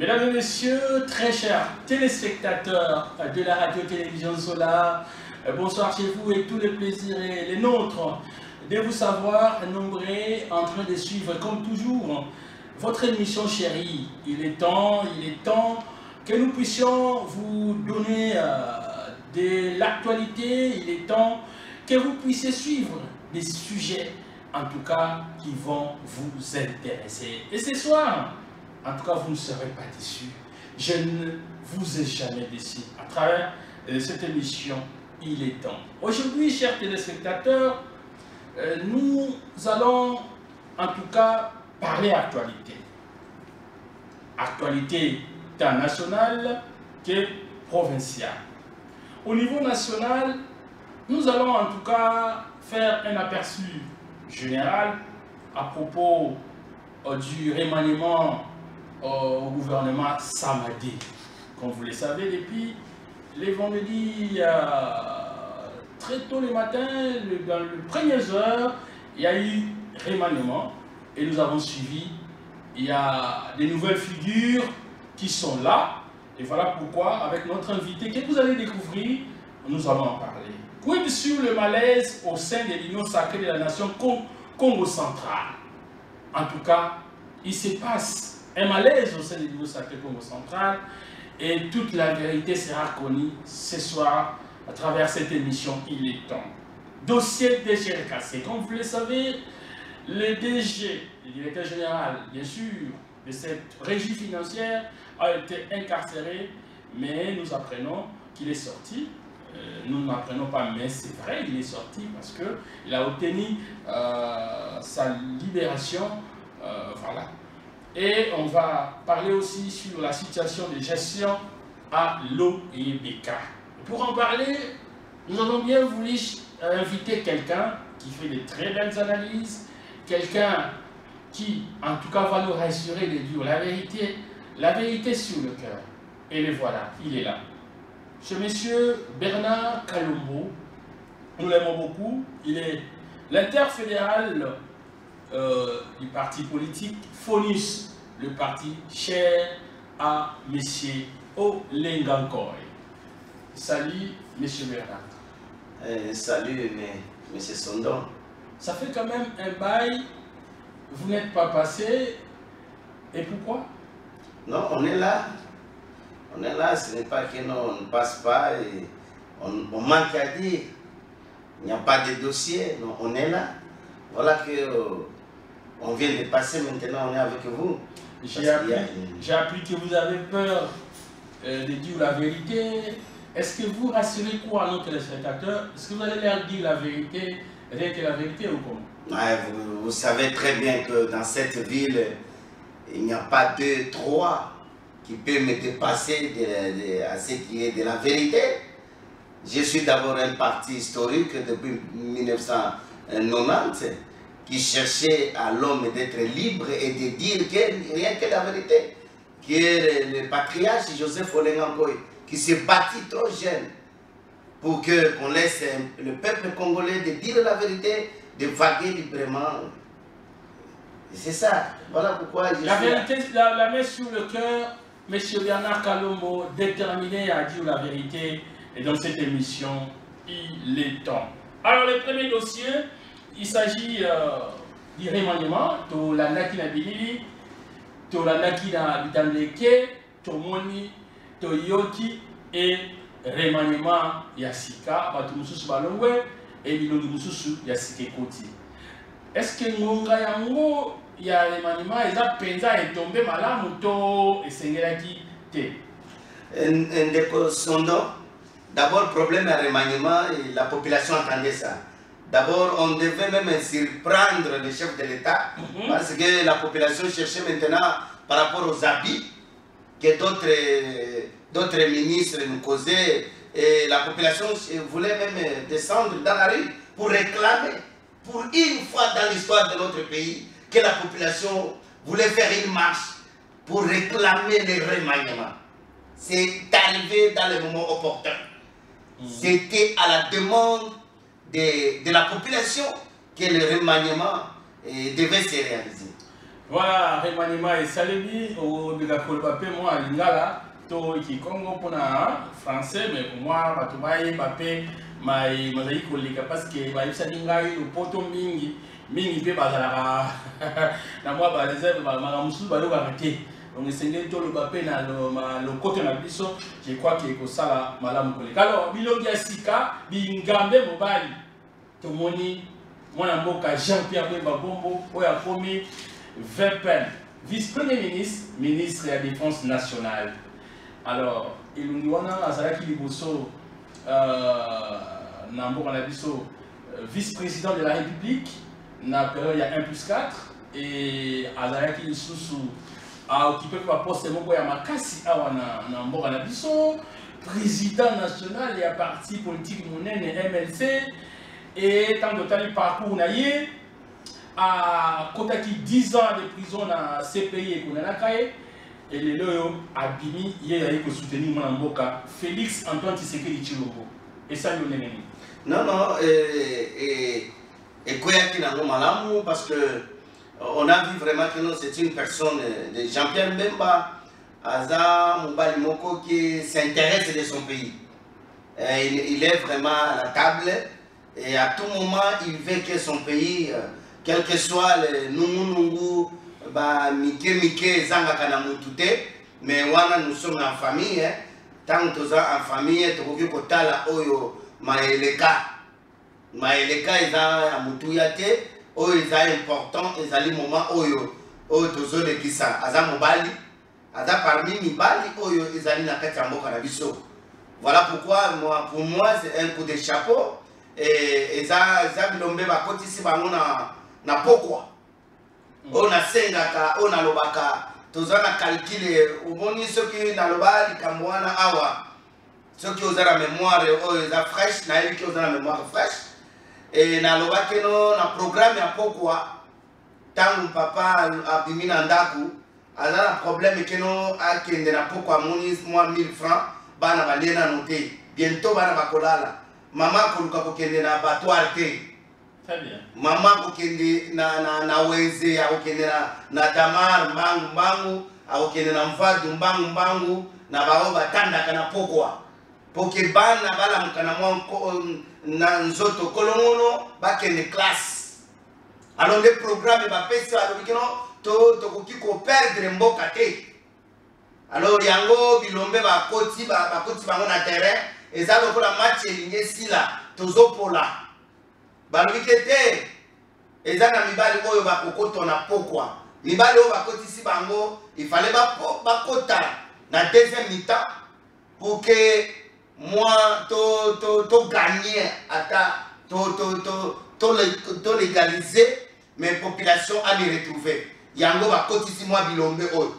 Mesdames et messieurs, très chers téléspectateurs de la radio-télévision Solar, bonsoir chez vous et tous les plaisirs et les nôtres de vous savoir nombreux en train de suivre comme toujours votre émission chérie. Il est temps que nous puissions vous donner de l'actualité, il est temps que vous puissiez suivre des sujets en tout cas qui vont vous intéresser. Et ce soir, en tout cas, vous ne serez pas déçus. Je ne vous ai jamais déçu. À travers cette émission, il est temps. Aujourd'hui, chers téléspectateurs, nous allons en tout cas parler actualité. Actualité tant nationale que provinciale. Au niveau national, nous allons en tout cas faire un aperçu général à propos du remaniement au gouvernement Samadi. Comme vous le savez, depuis les vendredis, très tôt le matin, dans les premières heures, il y a eu remaniement et nous avons suivi. Il y a des nouvelles figures qui sont là et voilà pourquoi, avec notre invité que vous allez découvrir, nous allons en parler. Quid sur le malaise au sein de l'Union sacrée de la nation Congo centrale. En tout cas, il se passe un malaise au sein de l'Union sacrée Congo centrale et toute la vérité sera connue ce soir à travers cette émission Il est temps. Dossier DGRKC. Comme vous le savez, le DG, le directeur général, bien sûr, de cette régie financière a été incarcéré, mais nous apprenons qu'il est sorti. Nous n'apprenons pas, mais c'est vrai, il est sorti parce qu'il a obtenu sa libération. Voilà. Et on va parler aussi sur la situation de gestion à l'OEBK. Pour en parler, nous avons bien voulu inviter quelqu'un qui fait de très belles analyses, quelqu'un qui, en tout cas, va nous rassurer de dire la vérité sur le cœur. Et le voilà, il est là. Ce monsieur Bernard Kalombo, nous l'aimons beaucoup, il est l'interfédéral du parti politique FONUS, le parti cher à M. Olengankoy. Salut M. Bernard. Salut M. Sondon. Ça fait quand même un bail, vous n'êtes pas passé, et pourquoi? Non, on est là. On est là, ce n'est pas que nous, on ne passe pas et on manque à dire. Il n'y a pas de dossier, non, on est là. Voilà que on vient de passer, maintenant on est avec vous. J'ai appris que vous avez peur de dire la vérité. Est-ce que vous rassurez quoi à nos téléspectateurs? Est-ce que vous allez leur dire la vérité, rien que la vérité ou comment? Ouais, vous savez très bien que dans cette ville, il n'y a pas 2, 3 qui peut me dépasser à ce qui est de la vérité. Je suis d'abord un parti historique depuis 1990 qui cherchait à l'homme d'être libre et de dire rien que la vérité, qui est le patriarche Joseph Olengankoy, qui s'est bâti trop jeune pour qu'on laisse le peuple congolais de dire la vérité, de vaguer librement. C'est ça. Voilà pourquoi je la vérité, la main sur le cœur. M. Bernard Kalombo, déterminé à dire la vérité, et dans cette émission, il est temps. Alors, le premier dossier, il s'agit du remaniement, de la Nakina Bilili, de la Nakina Bidandeke, de Moni, de Yoki, et remaniement Yassika, Batumususu Balongwe, et Bilondumususu Yassike Koti. Est-ce que Ngonga Yango, il y a les maniements, ils ont pensa et tombé malade, moto et sengelaki te. D'abord, problème à remaniement, et la population entendait ça. D'abord, on devait même surprendre le chef de l'État, parce que la population cherchait maintenant, par rapport aux habits, que d'autres ministres nous causaient, et la population voulait même descendre dans la rue pour réclamer, pour une fois dans l'histoire de notre pays, que la population voulait faire une marche pour réclamer le remaniement. C'est arrivé dans le moment opportun. C'était à la demande de la population que le remaniement devait se réaliser. Voilà, remaniement et Salebi, au Bigakol Bape, moi, Lingala, to qui Congo pour français, mais pour moi, Batubaye, Bape, Mazaï Kolika, parce que Baïsa Lingaï, le poto Mingi, Mingi Pe Bazara, na moi, Bazar, Maramusu, Balo arrêté. Donc, c'est le Bape, le côté na biso, je crois qu'il y a ça, Malam Kolika. Alors, Bilogia Sika, Bingambe Mobali, Tomoni, mon amboka Jean-Pierre Babombo, Oya Komi, Verpen, vice-premier ministre, ministre de la Défense nationale. Alors, il y a Azalaki Liboso, vice-président de la République, na période il y a 1+4, et Azalaki Lissousou a occupé le poste de Makasi na Mboka Nabiso, président national et à parti politique monnaie MLC, et tant que tel parcours naïe. À Kotaki 10 ans de prison dans CPI et Kounanakaye, et les loyaux Abimi, hier il a soutenu Mboka, Félix Antoine Tshisekedi Tshilombo. Et ça, nous l'avons. Non, non, et Koyaki Nango Malamu, parce que on a vu vraiment que c'est une personne de Jean-Pierre Mbemba, Aza Moubali Moko, qui s'intéresse de son pays. Il est vraiment à la table, et à tout moment, il veut que son pays. Quel que soit le Nungu, Mike, Zanga Kanamutute, mais nous sommes en famille. Tant que nous sommes en famille, nous sommes Oyo, Maeleka. Maeleka est en Mutuyate, Oyo est important, et c'est le moment Oyo, Oyo Tozo de Kissa, Aza Mobali, Aza parmi Mibali, Oyo est na Katambo Kanabiso. Voilà pourquoi, pour moi, c'est un coup de chapeau. Et ça, Bilombe Bakoti si Bangona. Na pokwa on a sengaka on a lobaka tozana calculer omoni soki na loba likamwana awa soki ozana mémoire oyo eza fraîche na yebi ki ozana mémoire fraîche et na loba keno na programme ya pokwa tangu papa abimi na ndaku azana problème keno akende na pokwa moni moi 1000 francs bana balena noté bientôt bana bakolala mama koluka kokende na battoir te. Maman kokende na weze akokende na damar mbangu akokende na mvadu mbangu na bao batandaka na pokwa poke bana balamuka na mwa na nzoto kolongono bakende classe alors le programme bapesi alobikino tokoki koperdre mboka te alors yango bilombe bakoti bango na terrain eza lokola match elingi sila tozopola balobikete eza na mibali oyo bakokota na pokwa mibali oyo bakotisi bango il fallait bakota na deuxième mi-temps pour que moi to gagner ata to légaliser mais population a les retrouver yango bakotisi moi bilombe oyo.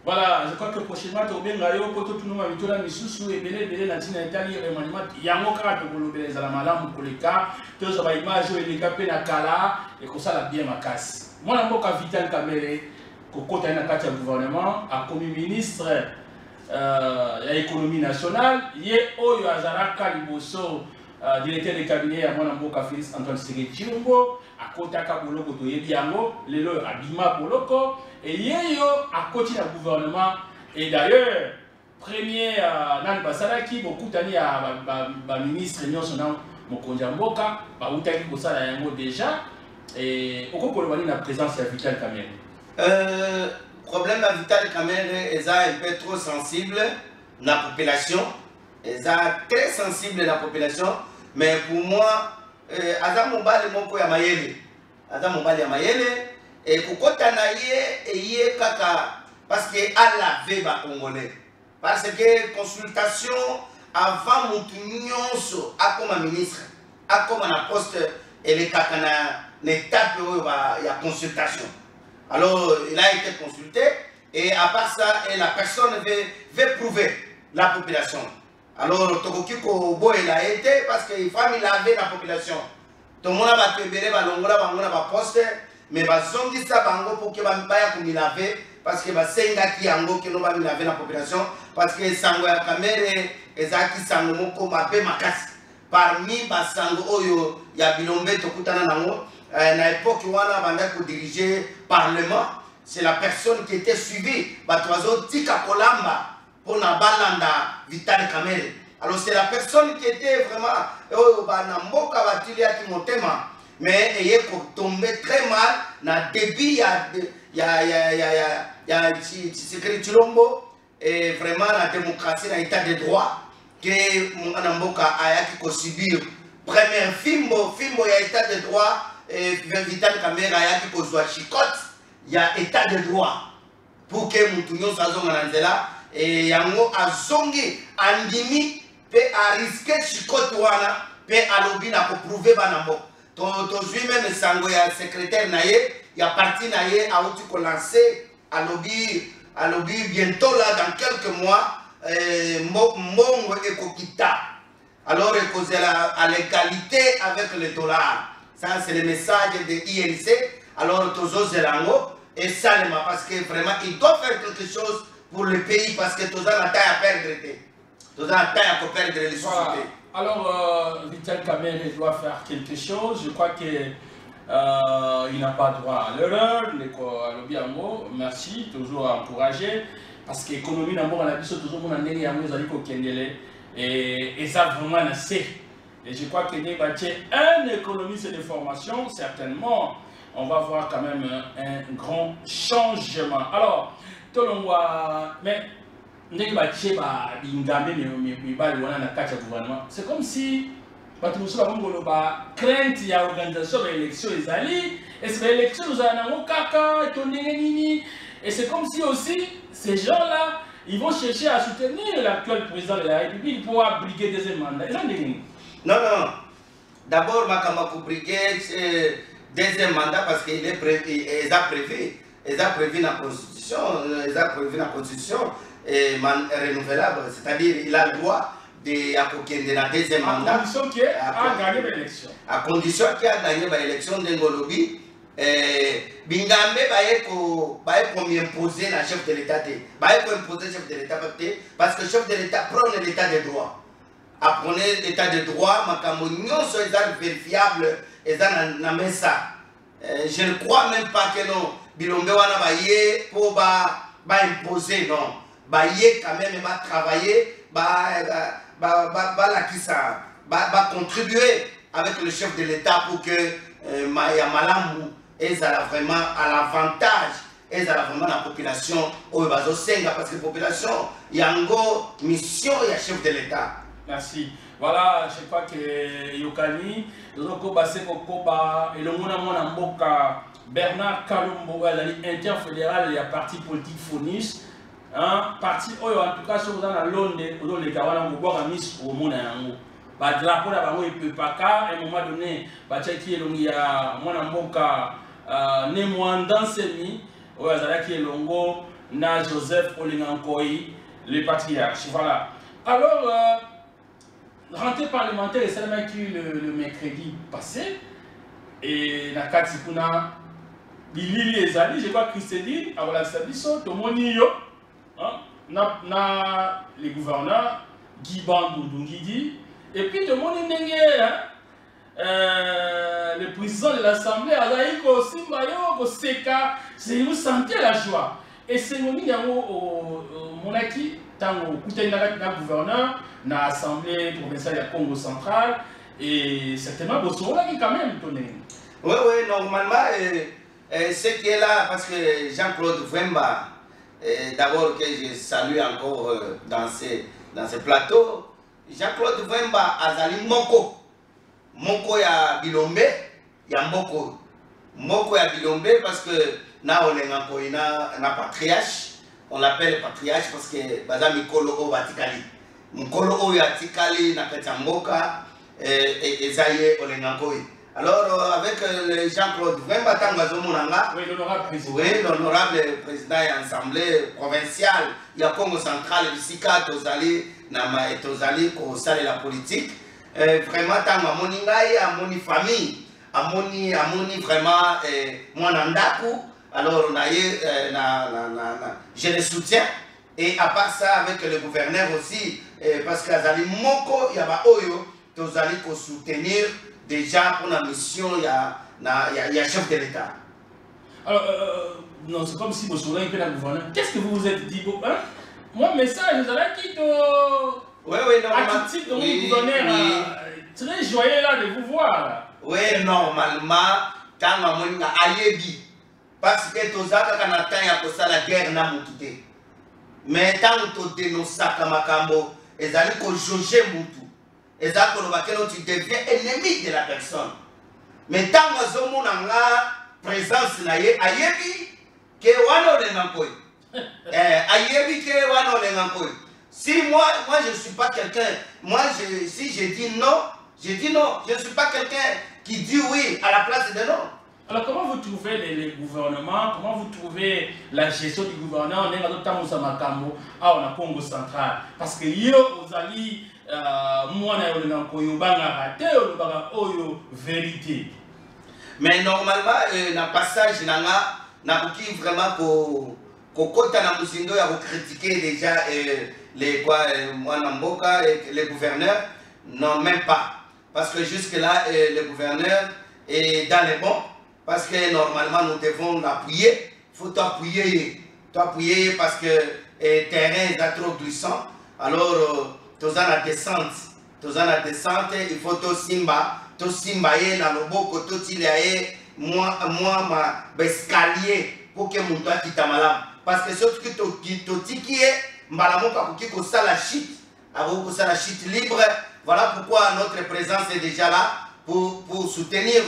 Voilà, je crois que prochainement, tu vas yo poto tout nous va vite là misusu et belé na tina Italie remaniement yango kaka to kolobela za la malamu koleka to za ba image et les capé na kala et comme ça la bien makasi. Moi na mboka Vital Kamerhe kokota na kati ya gouvernement a comme ministre ya économie nationale ye oyo azaraka liboso directeur de cabinet ya mwana mboka Félix Antoine Tshisekedi Tshilombo akotaka boloko to yebi yango lelo abima boloko. Et yeyo a continué le gouvernement. Et d'ailleurs, premier Nan Basalaki, beaucoup d'années à ministre Nyonson Mokonja Mboka, Baoutaki Kosala Yango déjà. Et au cours de la présence de Vital Kamerhe. Problème à Vital Kamerhe est un peu trop sensible la population. Est très sensible la population. Mais pour moi, Adam Mobali Moko Yamayele. Adam Mobali Yamayele. Et kokota na ye kaka parce que Allah veut ba congolais parce que consultation avant mutunyoso akoma ministre akoma na poste et les kaka na étape ya consultation alors il a été consulté et à part ça et la personne veut prouver la population alors tokoki ko boy a été parce que il faut laver la population tout le monde va tebele ba longola bango na ba poste. Mais bazongi sa bango pour que baya kumilaver parce que basengaki yango que no ba milaver la population parce que sango ya Kamerhe ezaki sango moko mabe makasi parmi basango oyo ya bilombe tokutana nango na époque wana banda ko diriger parlement c'est la personne qui était suivie. Batoazo Tika Kolamba pour Nabalanda Vital Kamere. Alors c'est la personne qui était vraiment Namboka Batilia Timotema, mais elle est tombée très mal dans le débit. Il y a Chilombo et vraiment la démocratie dans l'état de droit que Namboka a subir. Premier film, il y a état de droit et Vital Kamere a chicote. Il y a état de droit pour que Moutounion Sazon Anandela et Yango Azongi Andimi peut risquer chicote wana peut alobi na ko prouver banambo. To même sango ya secrétaire naye ya parti naye a outi ko lancer alobi bientôt là dans quelques mois Mbongo ekokita. Alors causer à l'égalité avec le dollar. Ça c'est le message de INC. Alors Tozo Zelango et Salema parce que vraiment il doit faire quelque chose pour le pays parce que Tozo a taille à perdre. Tozo a taille à perdre les sociétés. Alors Vital Kamere doit faire quelque chose. Je crois que il n'a pas droit à l'erreur. Merci, toujours encouragé parce que l'économie n'a pas toujours mon année et ça vraiment c'est. Et je crois que un économiste de formation certainement. On va voir quand même un grand changement. Alors, c'est comme si crainte il y a organisation de l'élection et c'est l'élection et c'est comme si aussi ces gens-là ils vont chercher à soutenir l'actuel président de la République pour briguer deuxième mandat. Non, non. D'abord, Makamako briguer deuxième mandat parce qu'il est prévu, ils ont prévu dans la Constitution, renouvelable, c'est-à-dire il a le droit de la deuxième mandat. À condition qu'il a gagné l'élection. À condition qu'il a gagné l'élection de Ngolobi, Bingambe va imposer le chef de l'État. Va imposer le chef de l'État parce que le chef de l'État prend l'état de droit. Apprenez l'état de droit, Makamonio, c'est vérifiable. Et ça je ne crois même pas que non. Bilombe wana baye pour imposer non. Baye quand même va travailler, contribuer avec le chef de l'État pour que Maya Malamu est vraiment à l'avantage. Et ça vraiment la population au Bazosenga parce que la population il y a une mission il y a chef de l'État. Merci. Voilà, je crois que Yokani, et le Mboka Bernard Kalumbo, interfédéral, il y a parti politique Fonis, parti en tout cas, sur la Londres, les Kawana Mboka Miss au monde. Drapeau là-bas, il peut pas qu'à un moment donné, Bachaki il y a Mboka Nemouandan Semi, Ozalaki Longo, Na Joseph Olingankoi, le patriarche. Voilà. Alors, rentrée parlementaire est seulement qui le mercredi passé et na katikuna bilili ezali je crois Christeline a voilà sabiso tomoni yo na les gouverneurs Guy Bandundungidi et puis tomoni ndenge le président de l'Assemblée azali ko simba yo ko seka c'est vous sentez la joie et c'est moni yango monaki tango kutenda na gouverneur na l'Assemblée provinciale du Congo central et certainement Bossora qui quand même tourné. Oui, oui, normalement, ce qui est là, parce que Jean-Claude Vemba, d'abord que je salue encore dans ce plateau, Jean-Claude Vemba Azali Moko. Moko ya Bilombe, ya Moko. Moko ya Bilombe parce que là on est na patriarche, on l'appelle patriarche parce que Bazami Kolo o Vatikali. Mkolo oyo atikali na Katamboka et Zaye Olengangoi. Alors avec Jean-Claude Vemba Tangazomunanga, oui, l'honorable président. Oui, l'honorable président et assemblée provinciale, il y a Congo central, Bisika, Tozali, Nama et Tozali, Kosale la politique. Vraiment, tant à Moningaï, à Moni famille, à Moni vraiment mon andaku. Alors on a eu, je le soutiens. Et à part ça, avec le gouverneur aussi, parce que Azali Moko, il y a Oyo, Tozali pour soutenir déjà pour la mission, il y a chef de l'État. Alors, non, c'est comme si vous souriez que la gouverneure. Qu'est-ce que vous vous êtes dit, hein? Mon message, vous allez quitter oui, normalement. attitude de mon gouverneur, très joyeux là de vous voir. Là. Oui, normalement, quand on a ayebi, parce que tous les gens qui ont la guerre n'a pas. Mais tant que tu dénonces ça comme Makambo, ils allaient juger Moutou. Ils allaient tu deviens ennemi de la personne. Mais tant que tu as une présence, ayebi, que wano le ngankoi. Ayebi que wano le ngankoi. Si moi je ne suis pas quelqu'un, si je dis non, je dis non. Je ne suis pas quelqu'un qui dit oui à la place de non. Alors comment vous trouvez les gouvernements, comment vous trouvez la gestion du gouvernement on a Congo central? Parce que yo, vous allez, moi, vérité. Mais normalement, dans le passage, n'a vraiment pour critiquer déjà les gouverneurs. Non, même pas. Parce que jusque-là, le gouverneur est dans les bons. Parce que normalement, nous devons l'appuyer. Il faut t'appuyer. T'appuyer parce que le terrain est trop glissant. Alors, tu as la descente. Il faut tout simba. Tout simbaye dans le beau côté, moi, ma escalier pour que mon toit quitte malam. Parce que ce que tu es, mbalamoka pour que ça la chute. Avant que ça la chute libre. Voilà pourquoi notre présence est déjà là pour soutenir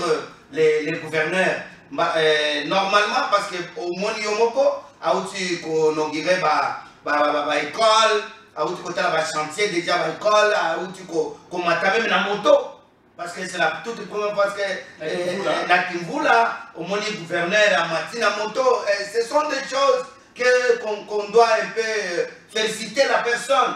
les gouverneurs. Normalement, parce que au monde yomoko, aouti ko nongire ba école, aouti ko tala ba chantier déjà ba école, aouti ko matame na moto. Parce que c'est la toute première fois que la Kimvula, au monde gouverneur, à Matina moto, ce sont des choses qu'on doit un peu féliciter la personne.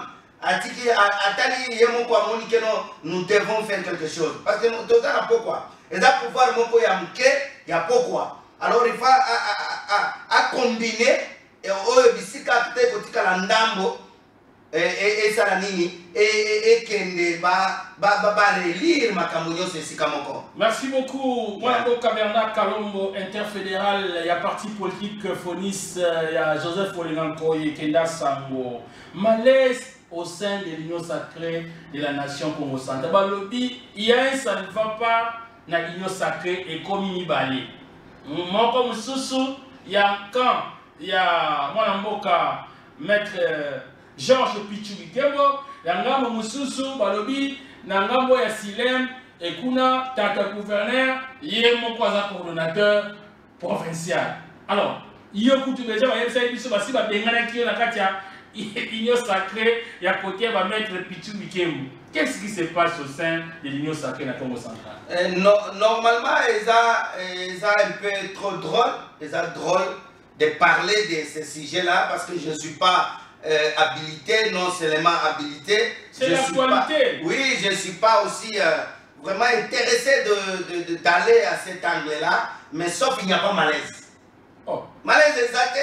Nous devons faire quelque chose. Parce que nous devons pourquoi. Et là, pouvoir il y a pourquoi. Alors il faut combiner et et Saranini et Kende relire Makamunyo Sikamoko. Merci beaucoup. Moi, Caberna Kalombo, interfédéral, il y a parti politique Fonis, il y a Joseph Olenganko et Kenda Sango. Malaise au sein de l'Union sacrée de la nation Congo Central. Lobby, il y a un ça ne va pas dans l'Union sacrée et comme il balé. Moi comme Soussou, il y a quand il y a mon maître Georges Pichou-Bikembo, Yangambo Moussoussou, Balobi, Nangambo Yassilem, et Kuna, Tata gouverneur, Yémo Kwaza coordonnateur provincial. Alors, Yokutu déjà, Basi Bengana qui est la Katia, l'Union sacrée, et à côté, va mettre Pichou-Bikembo. Qu'est-ce qui se passe au sein de l'Union sacrée de la Congo central? Normalement, ils ont un peu trop drôle de parler de ces sujets-là parce que je ne suis pas habilité, non seulement habilité. C'est l'actualité. Oui, je ne suis pas aussi vraiment intéressé d'aller à cet angle-là, mais sauf qu'il n'y a pas malaise. Oh. Malaise exact.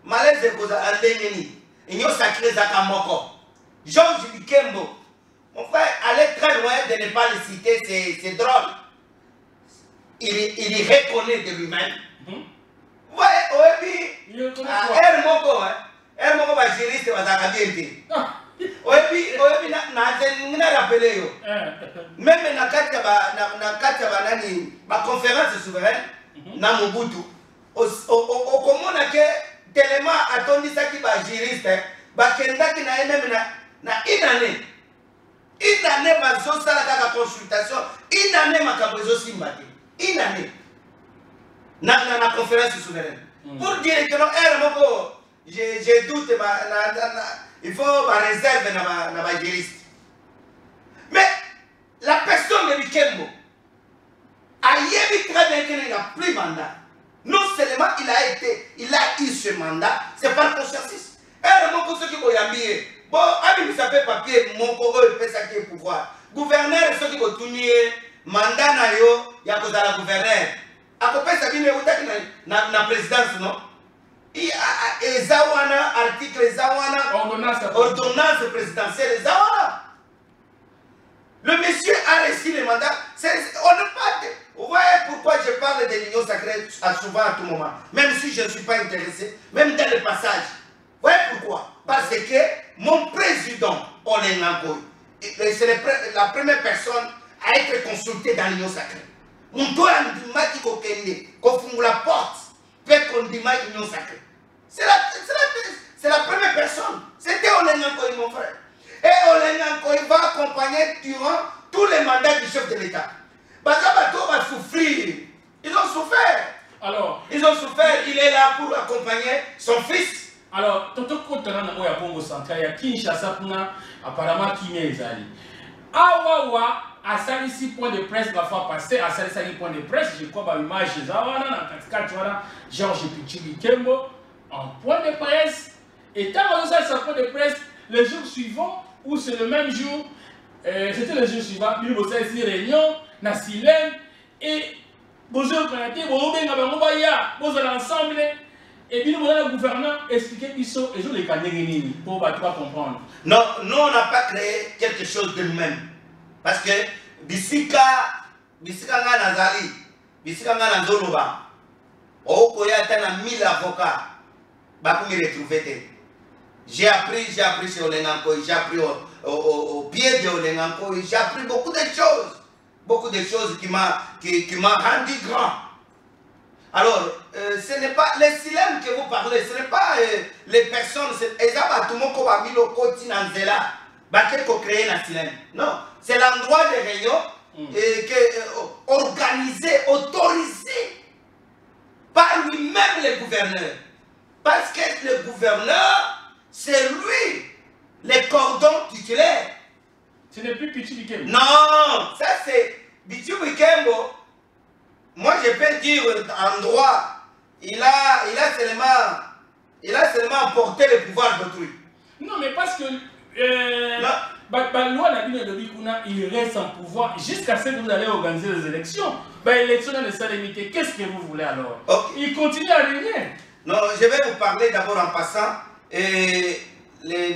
Malaise est cause à l'ennemi. Il y a sacré Zakamoko. Georges Bikembo. Mon frère, aller très loin de ne pas le citer, c'est drôle. Il reconnaît de lui-même. Ouais, oui, elle m'a dit juriste va s'accaber. Oui, n'a rappelé yo. Même na ma conférence souveraine na Mobutu. Au comment que tellement attendu ça qui va juriste, ba kenda qui na même na une année. Une année ma zo sala ka consultation, une année ma kabozo simbati. Une année. Na conférence souveraine. Pour dire que non, je doute, il faut ma réserve dans ma juriste. Mais la personne de Bikembo a très bien qu'il n'a plus mandat. Non seulement il a eu ce mandat, c'est par conscience. Pour ceux qui vont y habiller, bon, avec ça fait papier, mon cogo, il fait ça qui est pouvoir. Gouverneur, ceux qui vont tourner, mandat na yo, il y a la gouverneur. À peu près, ça vient de la présidence, non? Et Zawana, article Zawana, ordonnance présidentielle Zawana. Le monsieur a reçu le mandat. On ne pas. Vous voyez pourquoi je parle de l'union sacrée souvent à tout moment, même si je ne suis pas intéressé, même dans le passage. Vous voyez pourquoi? Parce que mon président, Olen Nankoy, c'est la première personne à être consultée dans l'union sacrée. Mon toit a dit qu'on fonde la porte, peut qu'on dit l'union sacrée. C'est la première personne. C'était Olen Nankoy, mon frère. Et Olen Nankoy va accompagner durant tous les mandats du chef de l'État. Bazabato va souffrir. Ils ont souffert. Alors, ils ont souffert. Il est là pour accompagner son fils. Alors, Toto Kotarana Oya Congo Central, il y a Kinshasa, apparemment Kimia Ezali. Awawa, à Salisi point de presse, la fois passée, à Salisi point de presse, je crois, à l'image de Zawana, Georges Pichuli Kembo, en point de presse. Et quand on a ce point de presse, le jour suivant, ou c'est le même jour, c'était le jour suivant, il y a une réunion, na Silène, et bonjour, ensemble. Et puis le gouverneur expliquait Bisso et je les connais pour comprendre. Non, nous on n'a pas créé quelque chose de nous-mêmes. Parce que Bisika Nazali, Bisika Nazoloba, Okoya Tana 1000 avocats, Bakoumi retrouvé. J'ai appris sur Olengankoy, j'ai appris au pied de Olengankoy, j'ai appris beaucoup de choses. Beaucoup de choses qui m'a rendu grand. Alors, ce n'est pas les silènes que vous parlez, ce n'est pas les personnes, non, c'est l'endroit de réunion organisé, autorisé par lui-même le gouverneur. Parce que le gouverneur, c'est lui, le cordon titulaire. Ce n'est plus Pichu Bikembo. Non, ça c'est Pichu Bikembo. Moi, je peux dire en droit, il a seulement emporté le pouvoir d'autrui. Non, mais parce que la loi n'a pas il reste en pouvoir jusqu'à ce que vous allez organiser les élections. L'élection dans les salinité, qu'est-ce que vous voulez alors? Okay. Il continue à régner. Non, je vais vous parler d'abord en passant. Le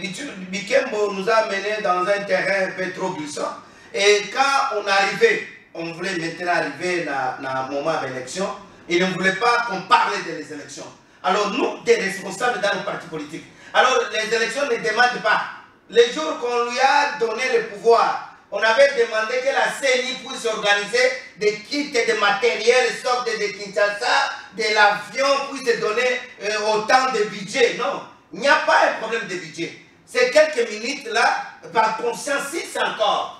Bikembo nous a menés dans un terrain un peu trop glissant. Et quand on arrivait, on voulait maintenant arriver dans le moment de l'élection, il ne voulait pas qu'on parle des élections. Alors nous, des responsables dans nos partis politiques, alors les élections ne demandent pas. Les jours qu'on lui a donné le pouvoir, on avait demandé que la CENI puisse organiser des kits de matériel, sorte de Kinshasa, de l'avion, puisse donner autant de budget. Non, il n'y a pas un problème de budget. C'est quelques minutes là, par consensus encore.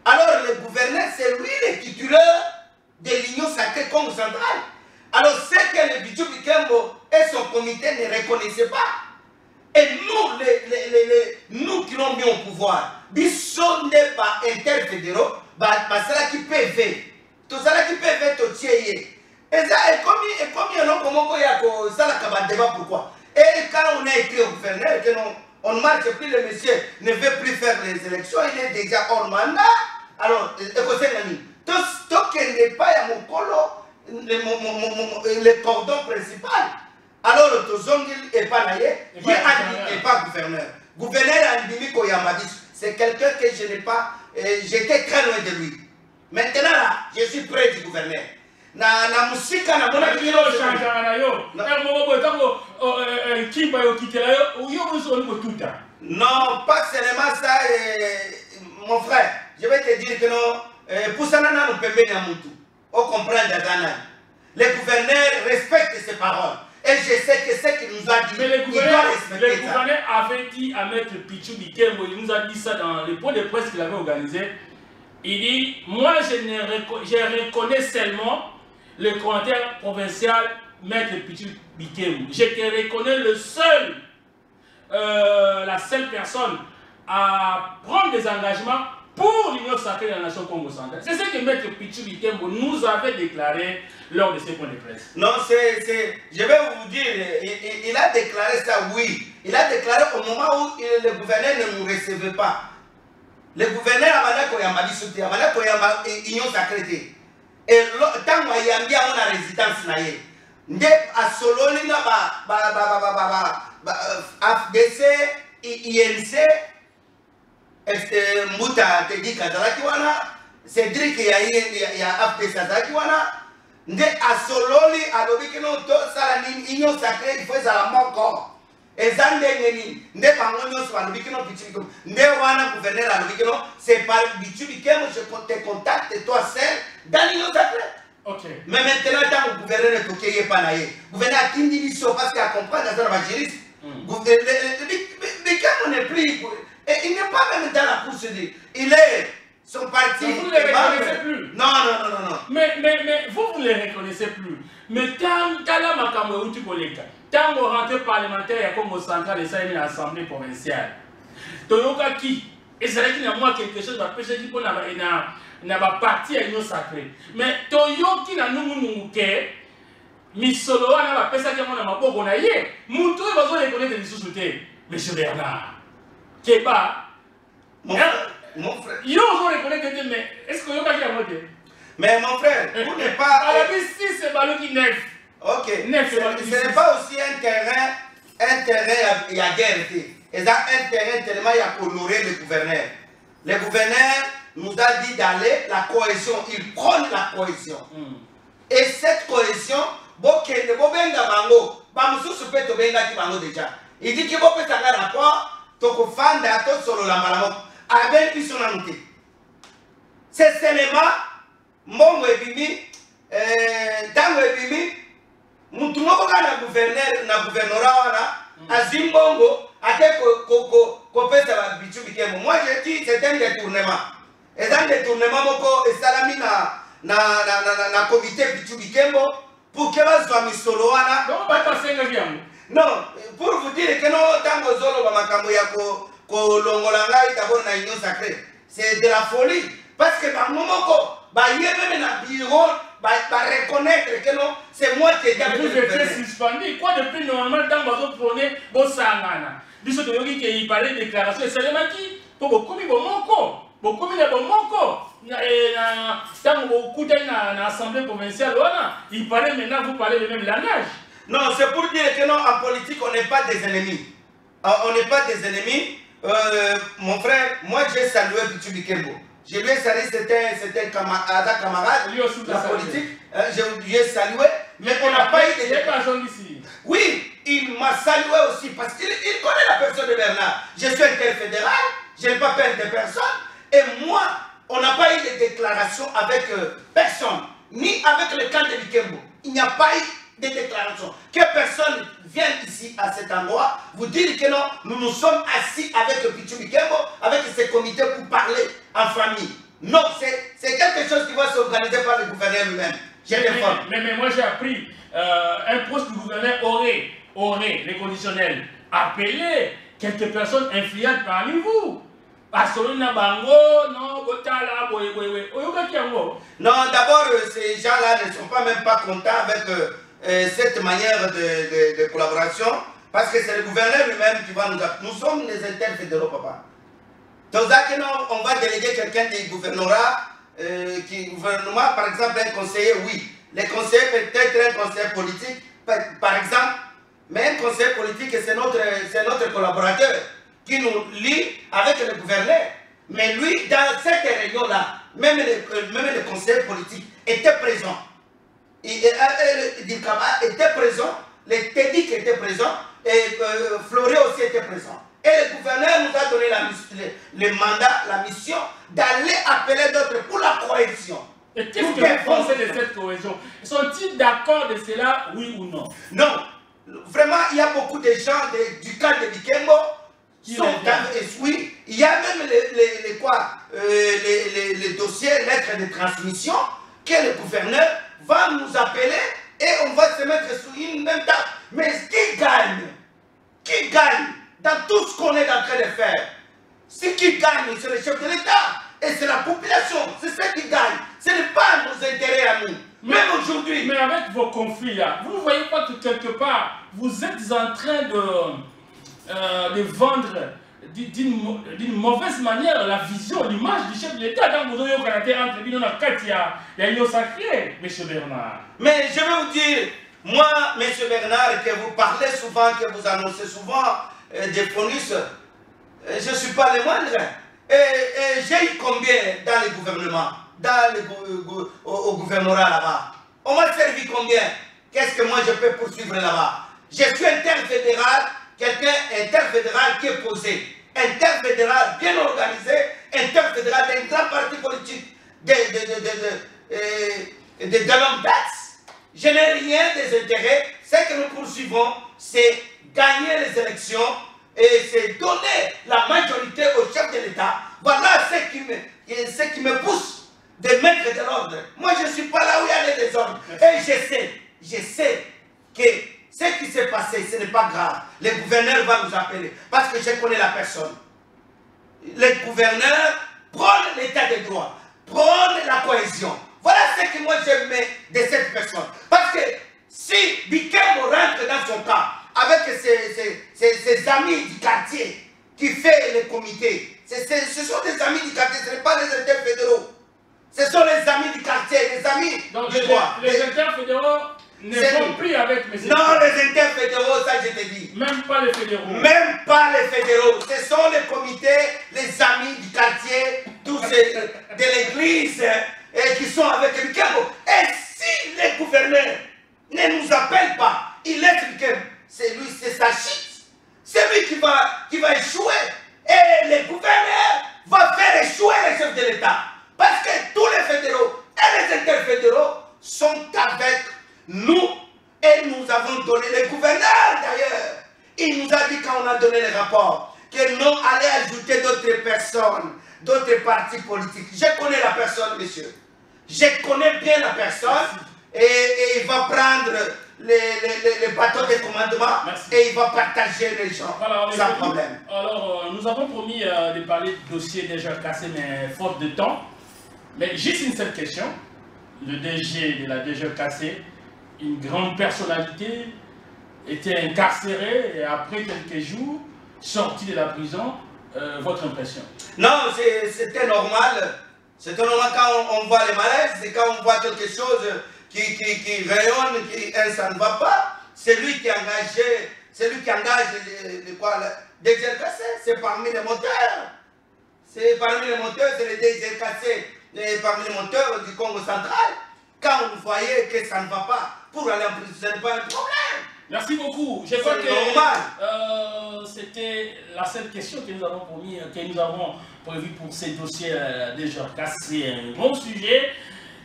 Alors le gouverneur, c'est lui le titulaire de l'Union sacrée Congo centrale. Alors c'est que le Bichu Bikembo et son comité ne reconnaissaient pas. Et nous qui l'ont mis au pouvoir, Bissot n'est pas interfédéraux, c'est qui PV. Tout ça qui PV, tout tieye. Et ça, et comme il y a un comment il y a ça la débat pourquoi. Et quand on a écrit au gouverneur que non, on ne marche plus, le monsieur ne veut plus faire les élections, il est déjà hors mandat. Alors, écoutez, tant qu'il n'est pas à mon colo, le cordon principal. Alors, le n'est pas naïe, il n'est pas gouverneur. Gouverneur Andimi Koyamabis, c'est quelqu'un que je n'ai pas, j'étais très loin de lui. Maintenant, là, je suis près du gouverneur. Na musika na mona kilo changana na yo na mobo tango kimba yo kitela yo yo muso ni motuta. Non, pas seulement ça, mon frère. Je vais te dire que non, pour ça nous pembe na mutu. On comprend d'Adana. Le gouverneur respecte ses paroles. Et je sais que ce qu'il nous a dit, il doit respecter ça. Le gouverneur avait dit à Maître Pichu Bikembo, il nous a dit ça dans les points de presse qu'il avait organisé. Il dit, moi je reconnais seulement le commentaire provincial Maître Pichu Bikembo. Je te reconnais la seule personne à prendre des engagements pour l'Union sacrée de la nation Congo centrale. C'est ce que Maître Pichu Bikembo nous avait déclaré lors de ces points de presse. Non, je vais vous dire, il a déclaré ça, oui. Il a déclaré au moment où le gouverneur ne nous recevait pas. Le gouverneur a dit que l'Union sacrée. Et tant qu'il y a une résidence, il a Soloni, FDC, INC, Mouta te dit Kazalakiwana, Cédric il y a FDC Kazalakiwana, nde asololi alobi kino to sala nini union sacrée il faut ezala moko eza ndenge nini nde bango nyonso balobi kino bitu bikemo nde wana gouverneur alobi kino c'est par bitu bikemo je te contacte toi seul dans l'union sacrée. Okay. Mais maintenant tant que gouverneur ne toke ye pa na ye gouverneur atindi biso parce qu'il comprend dans la juriste bikemo n'est plus et il n'est pas même dans la procédure il est son parti. Vous ne les reconnaissez plus. Non. Mais vous ne les reconnaissez plus. Mais tant qu'à makambo uti koleka, tant qu'on rentre parlementaire comme au central et ça est l'Assemblée provinciale. Toyoka qui et c'est là qu'il y a moi quelque chose va pêcher qui pour na ba parti à union sacrée. Mais Toyoki na nungunuke misolo na ba pesa qui na maboko na ye. Muntu e bazo reconnaître les sous-soutés. Monsieur Bernard. Keba. Mon frère. Ils ont reconnu mais est-ce que vous avez voté? Mais mon frère, vous n'êtes pas. À la vie, si c'est ballon qui neuf. Ok. Ce n'est pas aussi un terrain, il y a guerre. Et ça, un terrain tellement il y a honoré le gouverneur. Le gouverneur nous a dit d'aller la cohésion. Il prône la cohésion. Et cette cohésion, il dit qu'il faut faire un rapport, solo la malamok. Avec qui sont annontés. C'est seulement mon webimi, dans webimi, nous tournons na gouvernorat, à Zimbongo, à moi je dis c'est un détournement. Et dans le détournement, et salami na comité Bichubikembo, pour que vous soyez solo. Non, pour vous dire que non, dans le zolo, c'est de la folie. Parce que dans le moment il y a même un bureau, reconnaître que non, c'est moi qui ai dit. Vous êtes suspendu. Quoi depuis normalement, quand vous prenez vos sangana, du saut de yogi qui parlait de déclaration, c'est le maquis pour beaucoup de moko. Beaucoup de moko. Tant que vous écoutez dans l'Assemblée provinciale, il parlait maintenant, vous parlez le même langage. Non, c'est pour dire que non, en politique, on n'est pas des ennemis. On n'est pas des ennemis. Mon frère, moi j'ai salué Bichu Bikembo. Je lui ai salué, c'était un camarade de la politique. Je lui ai salué, mais on n'a pas eu de... ici. Oui, il m'a salué aussi parce qu'il connaît la personne de Bernard. Je suis interfédéral, je n'ai pas peur de personne. Et moi, on n'a pas eu de déclaration avec personne, ni avec le camp de Bikembo. Il n'y a pas eu des déclarations. Que personne vienne ici à cet endroit vous dire que non, nous nous sommes assis avec le Bichu Bikembo, avec ces comités pour parler en famille. Non, c'est quelque chose qui va s'organiser par le gouverneur lui-même. Mais moi j'ai appris, un poste du gouverneur aurait les conditionnels. Appelez quelques personnes influentes parmi vous. Non, d'abord, ces gens-là ne sont pas même pas contents avec cette manière de collaboration, parce que c'est le gouverneur lui-même qui va nous appeler. Nous sommes les interfédéraux, papa. Donc, on va déléguer quelqu'un du gouvernorat, gouvernement, par exemple, un conseiller, oui. Les conseillers peut-être un conseiller politique, par exemple, mais un conseiller politique, c'est notre collaborateur qui nous lie avec le gouverneur. Mais lui, dans cette réunion-là, même le conseiller politique était présent. Dikaba était présent, les Tédic étaient présents, et Floré aussi était présent. Et le gouverneur nous a donné le mandat, la mission d'aller appeler d'autres pour la cohésion. Et qu'est-ce que vous pensez de cette cohésion? Sont-ils d'accord de cela, oui ou non? Non. Vraiment, il y a beaucoup de gens du camp de Bikembo qui sont oui. Il y a même les dossiers, lettres de transmission que le gouverneur va nous appeler et on va se mettre sur une même table. Mais qui gagne? Qui gagne dans tout ce qu'on est en train de faire? Ce qui gagne, c'est le chef de l'État et c'est la population. C'est ce qui gagne. Ce n'est pas nos intérêts à nous. Même aujourd'hui. Mais avec vos conflits là, vous ne voyez pas que quelque part, vous êtes en train de vendre d'une mauvaise manière la vision, l'image du chef de l'État. Dans vous avez entre nous, il y a une sacrée, M. Bernard. Mais je vais vous dire, moi, M. Bernard, que vous parlez souvent, que vous annoncez souvent des bonus, je ne suis pas le moindre. Et j'ai eu combien dans le gouvernement, au gouvernorat là-bas? On m'a servi combien? Qu'est-ce que moi je peux poursuivre là-bas? Je suis interfédéral, quelqu'un interfédéral qui est posé. Interfédéral bien organisé, interfédéral d'un grand parti politique de longue date. Je n'ai rien des intérêts. Ce que nous poursuivons, c'est gagner les élections et c'est donner la majorité au chef de l'État. Voilà ce qui me pousse de mettre de l'ordre. Moi, je ne suis pas là où il y a des désordres. Et je sais que ce qui s'est passé, ce n'est pas grave. Le gouverneur va nous appeler parce que je connais la personne. Le gouverneur prône l'état de droit, prône la cohésion. Voilà ce que moi j'aime de cette personne. Parce que si Bikem rentre dans son cas avec ses amis du quartier qui fait le comité, ce sont des amis du quartier, ce ne sont pas les interfédéraux. Ce sont les amis du quartier, les amis du droit. Les interfédéraux ne vont plus avec mes Non, les interfédéraux, ça je te dis. Même pas les fédéraux. Même pas les fédéraux. Ce sont les comités, les amis du quartier, tous de l'église qui sont avec Bikem. Et si les gouverneurs ne nous appellent pas, il laisse Bikem. C'est lui, c'est sa chute. C'est lui qui va échouer. Et le gouverneur va faire échouer les chefs de l'État. Parce que tous les fédéraux et les interfédéraux sont avec nous. Et nous avons donné, le gouverneur d'ailleurs, il nous a dit quand on a donné le rapport, que non, allez ajouter d'autres personnes, d'autres partis politiques. Je connais la personne, monsieur. Je connais bien la personne. Et il va prendre les bateaux de commandement. Merci. Et il va partager les gens sans problème. Alors, nous avons promis de parler de dossiers déjà cassés, mais faute de temps. Mais juste une seule question. Le DG de la DGCAC, une grande personnalité, était incarcéré et après quelques jours, sorti de la prison. Votre impression? Non, c'était normal. C'était normal quand on voit les malaises, c'est quand on voit quelque chose qui rayonne, ça ne va pas. C'est lui qui engage DGCAC, c'est parmi les moteurs. C'est parmi les moteurs, c'est le DGCAC, parmi les moteurs du Congo central. Quand vous voyez que ça ne va pas, pour aller en prison, ce n'est pas un problème. Merci beaucoup. Je crois que c'était la seule question que nous avons promis, que nous avons prévu pour ces dossiers DGCAC. C'est un bon sujet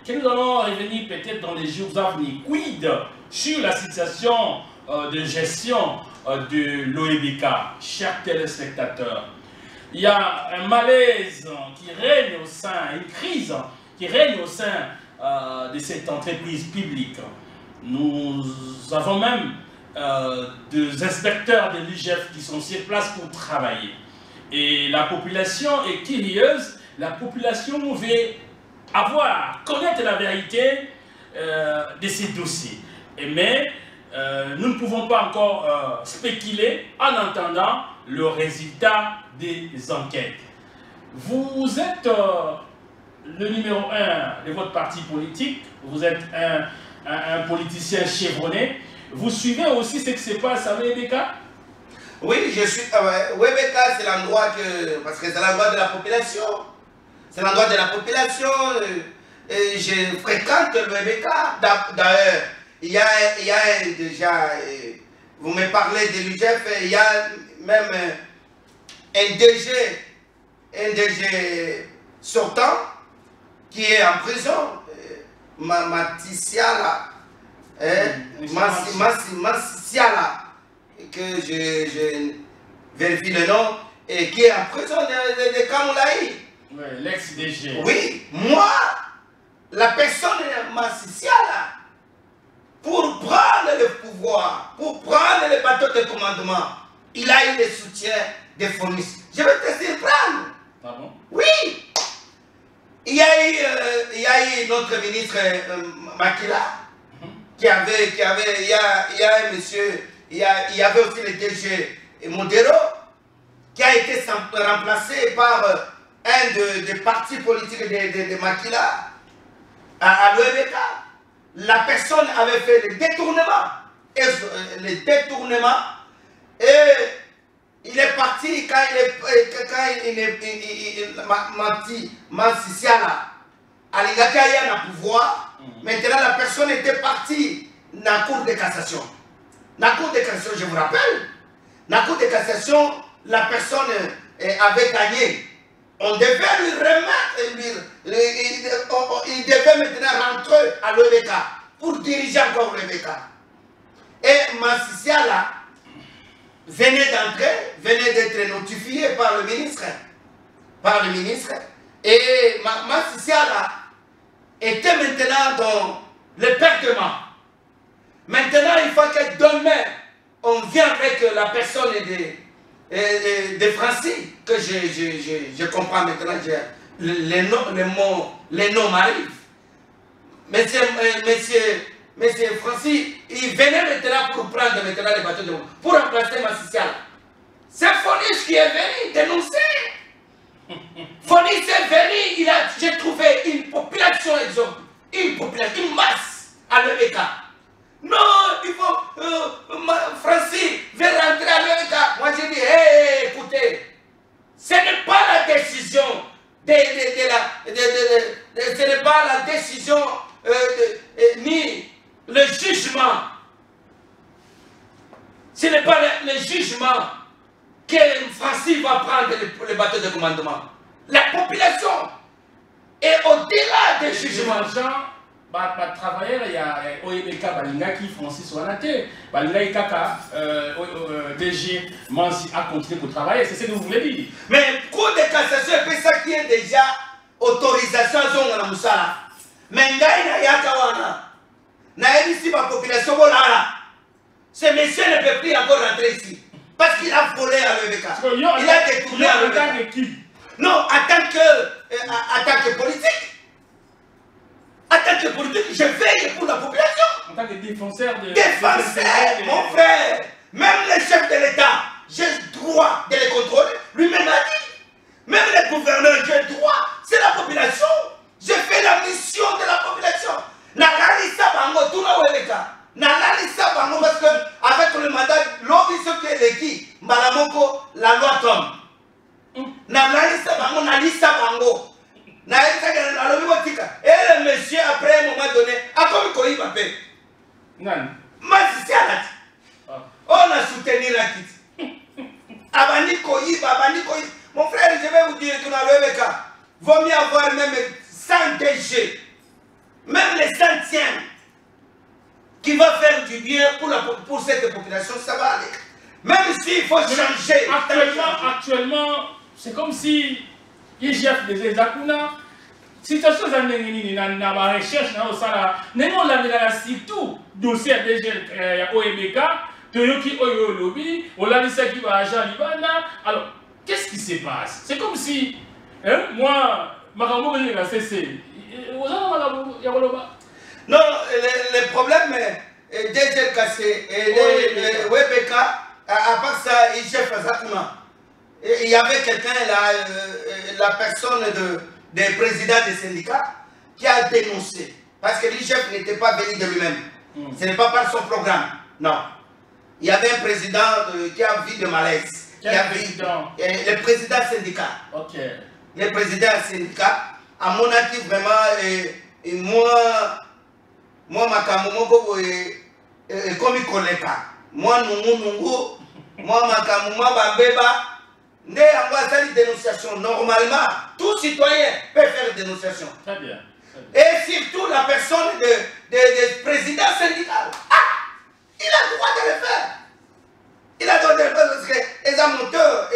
que nous allons revenir peut-être dans les jours à venir. Quid sur la situation de gestion de l'OEBK, chers téléspectateurs. Il y a un malaise qui règne au sein, une crise qui règne au sein de cette entreprise publique. Nous avons même des inspecteurs de l'IGF qui sont sur place pour travailler. Et la population est curieuse, la population veut connaître la vérité de ces dossiers. Mais nous ne pouvons pas encore spéculer en attendant le résultat des enquêtes. Vous êtes le numéro 1 de votre parti politique, vous êtes un politicien chevronné. Vous suivez aussi ce qui se passe à l'OEBK? Oui, je suis. l'OEBK, c'est l'endroit parce que c'est l'endroit de la population. C'est l'endroit de la population. Et je fréquente l'OEBK. D'ailleurs, il y a déjà. Vous me parlez de l'UGF, il y a même un DG sortant qui est en prison. Matisiala. Massisiala, que je vérifie le nom, et qui est en prison de Kamoulaï. Oui, l'ex-DG. Oui, moi, la personne Massisiala, pour prendre le pouvoir, pour prendre le bateau de commandement, il a eu le soutien des FONIS. Je vais te surprendre. Ah bon? Oui. Il y a eu notre ministre Makila. Il y a un monsieur, il y avait aussi le DG Modero, qui a été remplacé par un des partis politiques de Makila à l'OEBK. La personne avait fait le détournement. Et il est parti quand il est Massisiala. Alingaka y a un pouvoir, Maintenant, la personne était partie dans la cour de cassation. Dans la cour de cassation, je vous rappelle, dans la cour de cassation, la personne avait gagné. On devait lui remettre, il devait maintenant rentrer à l'OBK pour diriger encore l'OBK. Et Massissia là, venait d'entrer, venait d'être notifié par le ministre. Et Massissia là, était maintenant dans le perdement. Maintenant, il faut que demain, on vient avec la personne de Francis, que je comprends maintenant, les noms m'arrivent. Monsieur Francis, il venait maintenant pour prendre maintenant les bateaux de l'eau, pour remplacer Massissia. C'est Fonis qui est venu dénoncer. Fonis est venu, j'ai trouvé une population, une masse à l'EBK. Non, il faut, Francis veut rentrer à l'EBK. Moi j'ai dit, hey, écoutez, ce n'est pas la décision ce n'est pas la décision ni le jugement. Ce n'est pas le jugement que Francis va prendre le bateau de commandement. La population est au-delà des jugements. Travailleurs, il y a OEBK, qui Francis Wanate, Balinga Kaka, DG Mansi a continué pour travailler, c'est ce que vous voulez dire. Mais Cour de cassation, c'est ça qui est déjà autorisation à Zonga Moussala. Mais Ngaïna Yakawana, Naïsi, ma population, voilà. Ce monsieur ne peut plus encore rentrer ici. Parce qu'il a volé à l'OEBK. Il a détourné à l'OEBK. Non, en tant que politique. En tant que politique, je veille pour la population. En tant que défenseur de... Défenseur, mon frère. Même le chef de l'État, j'ai le droit de les contrôler. Lui-même a dit. Même les gouverneurs, j'ai le droit. C'est la population. Je fais la mission de la population. Nalalisa Bango, tout le OEBK. Nalalisa Bango, parce que avec le mandat, l'obligation qui est l'équipe, Malamoko, la loi tombe. Nalalisa Bango, Nalisa Bango. Et le monsieur, après un moment donné, a comme quoi il m'appelle. Non. On a soutenu la quitte. Mon frère, je vais vous dire que dans l'OEBK, vaut mieux avoir même 100 DG, même les centièmes, qui va faire du bien pour cette population, ça va aller. Même s'il faut changer. Actuellement, c'est comme si IGF des Akuna, situation na ma recherche na osala nengo la surtout dossier DG OEBK Toyoki Oyo Lobby Olalisa qui va agent Libana. Alors qu'est-ce qui se passe? C'est comme si moi Makambo a cessé. Non, le problème DG Kassé et OEBK, à part ça, IGF Zakuna. Il y avait quelqu'un, la personne des présidents des syndicats, qui a dénoncé. Parce que l'IGF n'était pas venu de lui-même. Ce n'est pas par son programme. Non. Il y avait un président qui a vu de malaise. Le président syndicat. Ok. Le président syndicat, à mon avis, vraiment, moi, comme collègue, moi, moi, Babeba. Une dénonciation. Normalement, tout citoyen peut faire une dénonciation. Très bien. Et surtout la personne de président syndical. Ah, il a le droit de le faire. Il a le droit de le faire parce qu'ils ont moteur,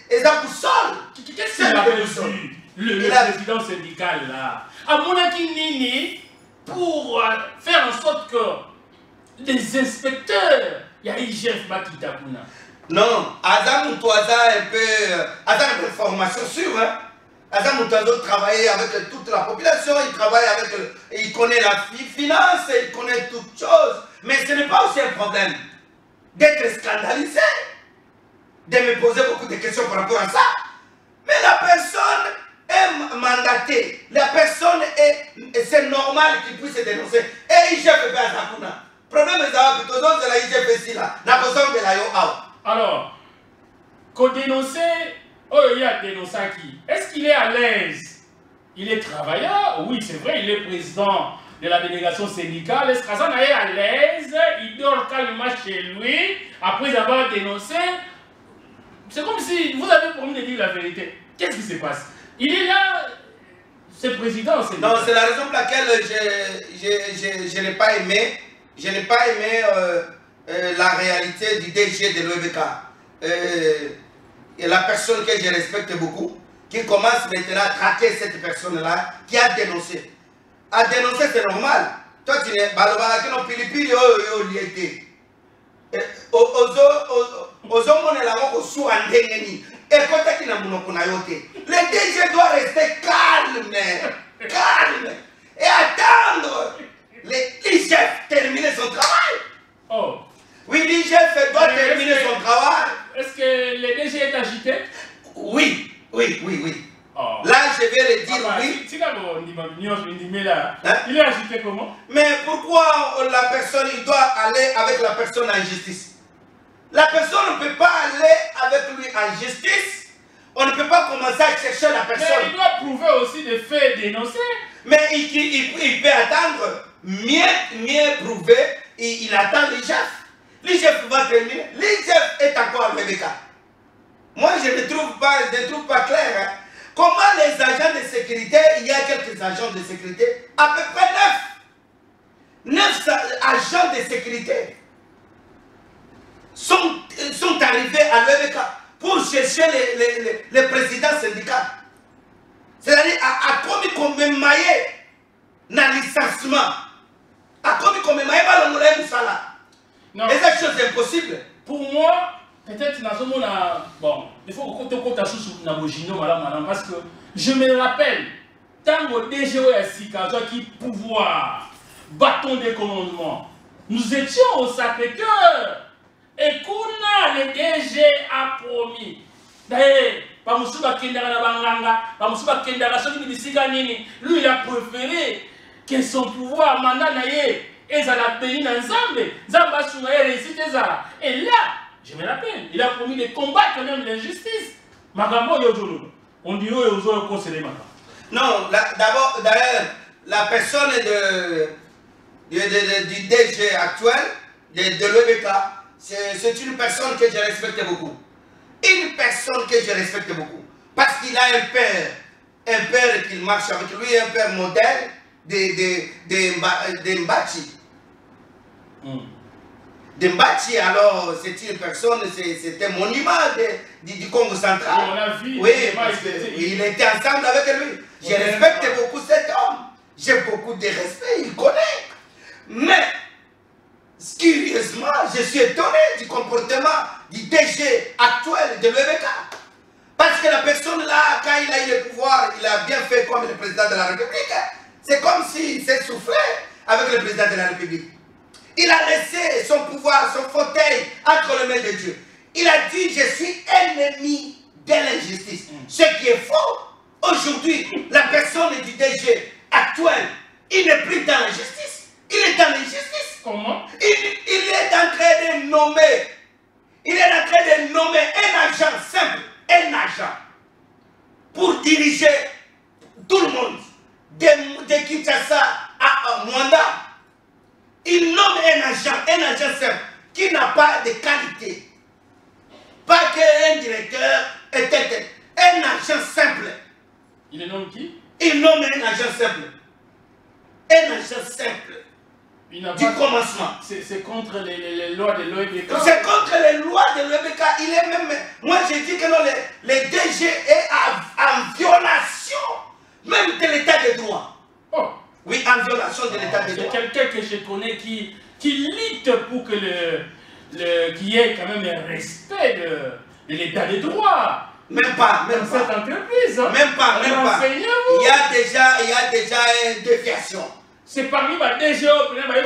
ils ont boussole. Qu'est-ce qu'il avait vu, le président syndical là? À mon avis, Nini, pour faire en sorte que les inspecteurs, il y a IGF Makitakuna. Non, Adam Moutoisa un peu formation sûre. Hein? Adam Moutoisa travaille avec toute la population, il connaît la finance, il connaît toutes choses. Mais ce n'est pas aussi un problème d'être scandalisé, de me poser beaucoup de questions par rapport à ça. Mais la personne est mandatée, la personne c'est normal qu'il puisse dénoncer. Et il fait bien ça. Le problème est que la IGF ici là, la personne de la yo out. Alors, qu'on dénoncer, il y a dénoncé qui? Est-ce qu'il est à l'aise? Il est travailleur? Oui, c'est vrai, il est président de la délégation syndicale. Skazan est à l'aise, il dort calmement chez lui, après avoir dénoncé. C'est comme si vous avez promis de dire la vérité. Qu'est-ce qui se passe? Il est là, c'est président. Non, c'est la raison pour laquelle je n'ai pas aimé, la réalité du DG de l'OEBK. Et la personne que je respecte beaucoup, qui commence maintenant à traquer cette personne-là, qui a dénoncé. À dénoncer, c'est normal. Toi, tu n'es pas le pilipili, le DG doit rester calme, calme, et attendre l'IGF terminer son travail. Oh. Oui, l'IGF doit terminer son travail. Est-ce que le DG est agité? Oui, oui, oui, oui. Oh. Là, je vais le dire oui. Hein? Il est agité comment? Mais pourquoi la personne, il doit aller avec la personne en justice? La personne ne peut pas aller avec lui en justice. On ne peut pas commencer à chercher la personne. Mais il doit prouver aussi des faits dénoncés. Mais il peut attendre, mieux prouver, il attend l'IGF. L'IGF va terminer. L'IGF est encore le cas. Moi, je ne trouve pas clair. Hein. Comment les agents de sécurité, il y a quelques agents de sécurité, à peu près 9 agents de sécurité sont arrivés à l'EBK pour chercher les présidents syndicaux. C'est-à-dire à commis comme maillé dans le licenciement. À commis comme maillé dans le Moussala. Et cette chose est impossible. Pour moi, peut-être dans ce monde, bon, il faut que tu comptes sur madame, parce que je me rappelle, tant que DG qui pouvoir, bâton de commandement, nous étions au Sacré-Cœur. Et qu'on le DG a promis. D'ailleurs, lui, il a préféré que son pouvoir, mandat, et ça l'a payé ensemble. Et là, je me rappelle, il a promis de combattre même l'injustice. On dit non, d'abord, d'ailleurs, la personne du DG actuel, de l'OEBK, c'est une personne que je respecte beaucoup. Une personne que je respecte beaucoup. Parce qu'il a un père qui marche avec lui, un père modèle de Mbachi. De Mbachi, alors, c'est une personne, c'est un monument du Congo central. Oui, parce qu'il était ensemble avec lui. Je respecte beaucoup cet homme. J'ai beaucoup de respect, il connaît. Mais, curieusement, je suis étonné du comportement du DG actuel de l'EBK. Parce que la personne là, quand il a eu le pouvoir, il a bien fait comme le président de la République. C'est comme s'il s'est soufflé avec le président de la République. Il a laissé son pouvoir, son fauteuil entre les mains de Dieu. Il a dit, je suis ennemi de l'injustice. Ce qui est faux. Aujourd'hui, la personne du DG actuel, il n'est plus dans la justice. Il est dans l'injustice. Comment? Il est en train de nommer. Il est en train de nommer un agent simple, un agent, pour diriger tout le monde, de Kinshasa à Mwanda. Il nomme un agent simple, qui n'a pas de qualité. Pas qu'un directeur, un agent simple. Il nomme qui? Il nomme un agent simple. Un agent simple. Du commencement. C'est contre les lois de l'OEBK. C'est contre les lois de l'OEBK. Il est même. Moi, je dis que non, les DG est en violation même de l'état de droit. Oh. Oui, en violation de l'état de droit. C'est quelqu'un que je connais qui lutte pour que qu'il y ait quand même un respect de l'état de droit. Même pas, même dans cette entreprise. Hein. Même pas. Il y a déjà une déviation. C'est parmi les DG,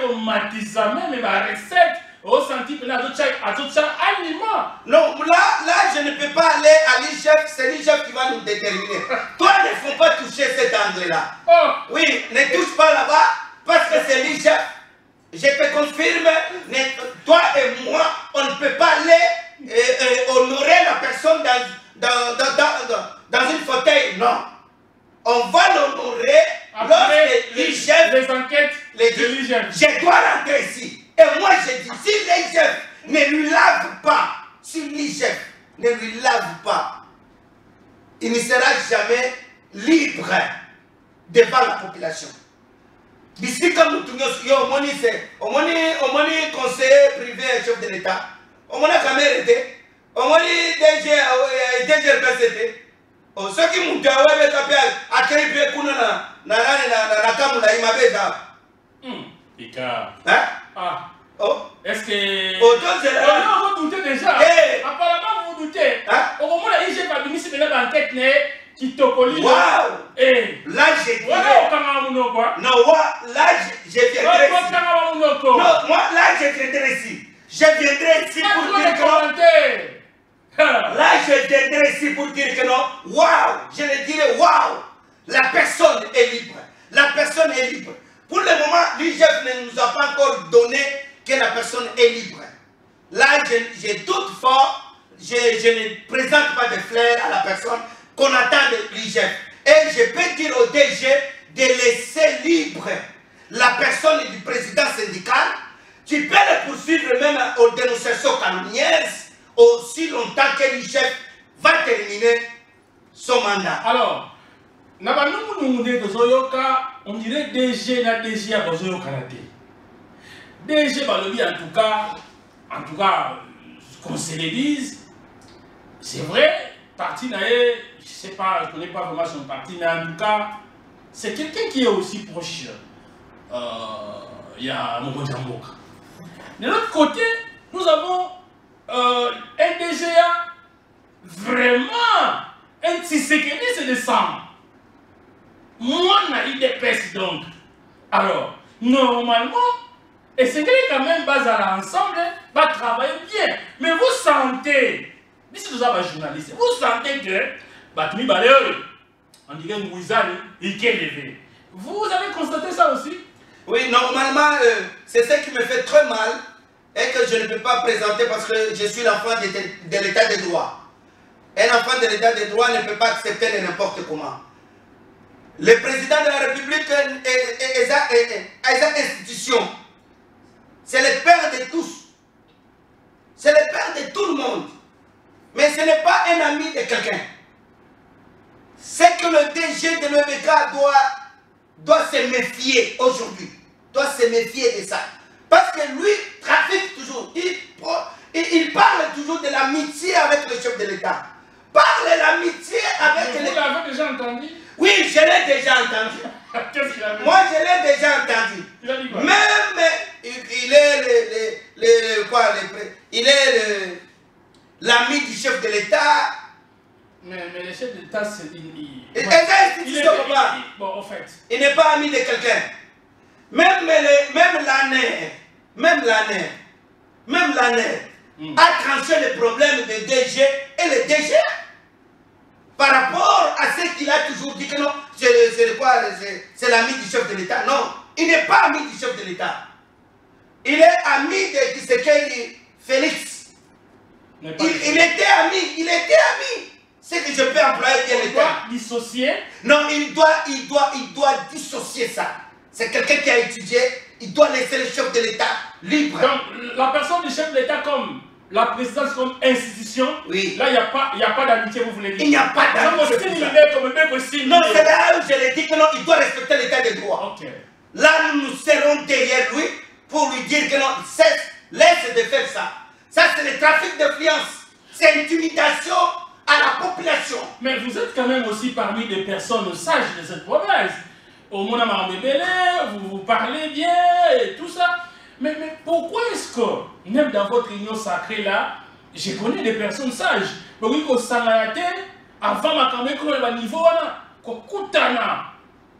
on matisse même les recettes, on sentit à tout ça aliment. Non, là, je ne peux pas aller à l'IGF, c'est l'IGF qui va nous déterminer. Toi, ne faut pas toucher cet angle-là. Oh. Oui, ne touche pas là-bas, parce que c'est l'IGF. Je te confirme, toi et moi, on ne peut pas aller honorer la personne dans une fauteuil, non. On va l'honorer lorsque l'IGF... Les enquêtes je dois rentrer ici. Et moi je dis, si l'IGF ne lui lave pas, si l'IGF ne lui lave pas, il ne sera jamais libre devant la population. D'ici comme nous on conseiller privé chef de l'État, on a quand même été, on a DG PCT. Ceux qui m'ont dit à quel pays qu'on a na kamula imabeza. Ika. Hein? Ah. Oh. Est-ce que vous doutez déjà? Apparemment vous doutez. Au moment où il j'ai pas mis sur l'enquête qui topoli. Waouh! Là j'ai voilà non, là je viendrai ici. Non, moi là je viendrai ici. Je viendrai ici pour dire que là, je viendrai ici pour dire que non, waouh, je le dirai, waouh, la personne est libre. La personne est libre. Pour le moment, l'IGF ne nous a pas encore donné que la personne est libre. Là, j'ai doute fort, je ne présente pas de fleurs à la personne qu'on attend de l'IGF. Et je peux dire au DG de laisser libre la personne du président syndical. Tu peux le poursuivre même aux dénonciations calomnieuses aussi longtemps que l'IGF va terminer son mandat. Alors, on dirait DG na DG à Bozoyo Kanaté. DG Balobi en tout cas, qu'on se le dise, c'est vrai, parti naé, je sais pas, je connais pas vraiment son parti, mais en tout cas, c'est quelqu'un qui est aussi proche. Il y a Momo. De l'autre côté, nous avons un DGA vraiment un Tshisekedi c'est de sang. Moi, on des pèses donc. Alors, normalement, et c'est quand même basé ensemble, va travailler bien. Mais vous sentez, si vous avez un journaliste, vous sentez que Batumi Baléo, on dirait un Mouizane, il est levé. Vous avez constaté ça aussi? Oui, normalement, c'est ce qui me fait très mal et que je ne peux pas présenter parce que je suis l'enfant de l'état de droit. Un enfant de l'état de droit ne peut pas accepter de n'importe comment. Le président de la République est une institution. C'est le père de tous. C'est le père de tout le monde. Mais ce n'est pas un ami de quelqu'un. C'est que le DG de l'EBK doit se méfier aujourd'hui. Doit se méfier de ça. Parce que lui trafique toujours. Il parle toujours de l'amitié avec le chef de l'État. Parle de l'amitié avec les... Vous l'avez déjà entendu? Oui, je l'ai déjà entendu. Qu'est-ce qu'il a dit? Moi, je l'ai déjà entendu. Il a dit quoi? Même, il est l'ami du chef de l'État. Mais le chef de l'État, c'est... Bon, en fait. Il n'est pas ami de quelqu'un. Même l'année a tranché le problème de DG et le DG par rapport à ce qu'il a toujours dit que non, c'est l'ami du chef de l'État. Non, il n'est pas ami du chef de l'État. Il est ami de Tshisekedi Félix. Il était ami. C'est que je peux employer bien le terme. Il doit dissocier? Non, il doit dissocier ça. C'est quelqu'un qui a étudié, il doit laisser le chef de l'État libre. Donc, la personne du chef de l'État comme la présidence comme institution, oui. Là, il n'y a pas d'amitié, vous voulez dire? Il n'y a pas d'amitié. Non, c'est là où je l'ai dit que non, il doit respecter l'État de droit. Okay. Là, nous serons derrière lui pour lui dire que non, laisse de faire ça. Ça, c'est le trafic d'influence. C'est intimidation à la population. Mais vous êtes quand même aussi parmi des personnes sages de cette province. Au Mona Marambébélé, vous parlez bien et tout ça. Mais pourquoi est-ce que, même dans votre union sacrée là, je connais des personnes sages. Mais oui, qu'au Sangalate, avant ma campagne, au niveau là, qu'au Koutana,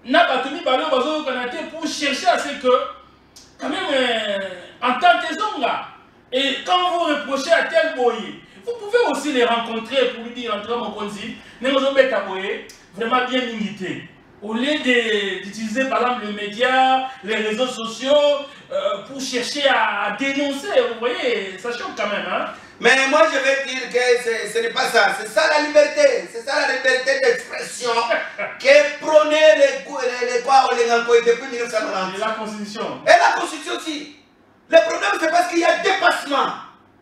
n'a pas tenu par le pour chercher à ce que, quand même, en tant que hommes là, et quand vous reprochez à tel boy, vous pouvez aussi les rencontrer pour lui dire, entre mon consi, vraiment bien limité. Au lieu d'utiliser par exemple les médias, les réseaux sociaux, pour chercher à dénoncer, vous voyez, ça choque quand même. Hein? Mais moi je vais dire que ce n'est pas ça, c'est ça la liberté, c'est ça la liberté d'expression que prônait fois au Lengankoy depuis 1990. Et la Constitution. Et la Constitution aussi. Le problème, c'est parce qu'il y a dépassement.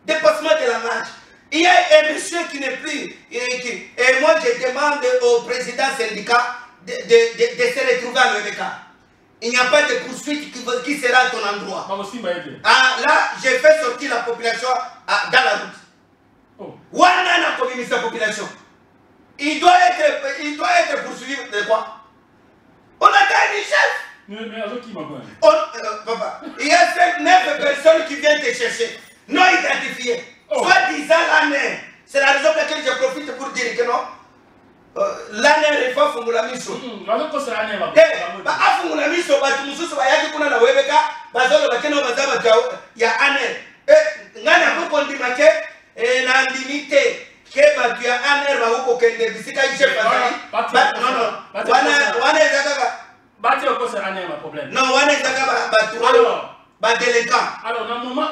Dépassement de la marge. Il y a un monsieur qui n'est plus. Et moi, je demande au président syndicat de se retrouver à l'EBK. Il n'y a pas de poursuite qui sera à ton endroit. Ah, là, j'ai fait sortir la population dans la route. Où a commis sa population? Il doit être poursuivi de quoi? On a gagné chef. Papa, il y a 9 personnes qui viennent te chercher, non identifiées. Soit disant l'année. C'est la raison pour laquelle je profite pour dire que non. L'année il faut fungula miso. Afungula miso batu mususu bayaki kuna na webeka bazolo bakeno bazaba jao ya année. Ngana ko ndimake na ndimite ke batu ya année ba ko kende bisika ishe bazali. Non. Wana ezaka bati ko c'est année ma problème. Non, wana ezaka batu ba délinquant. Alors na moment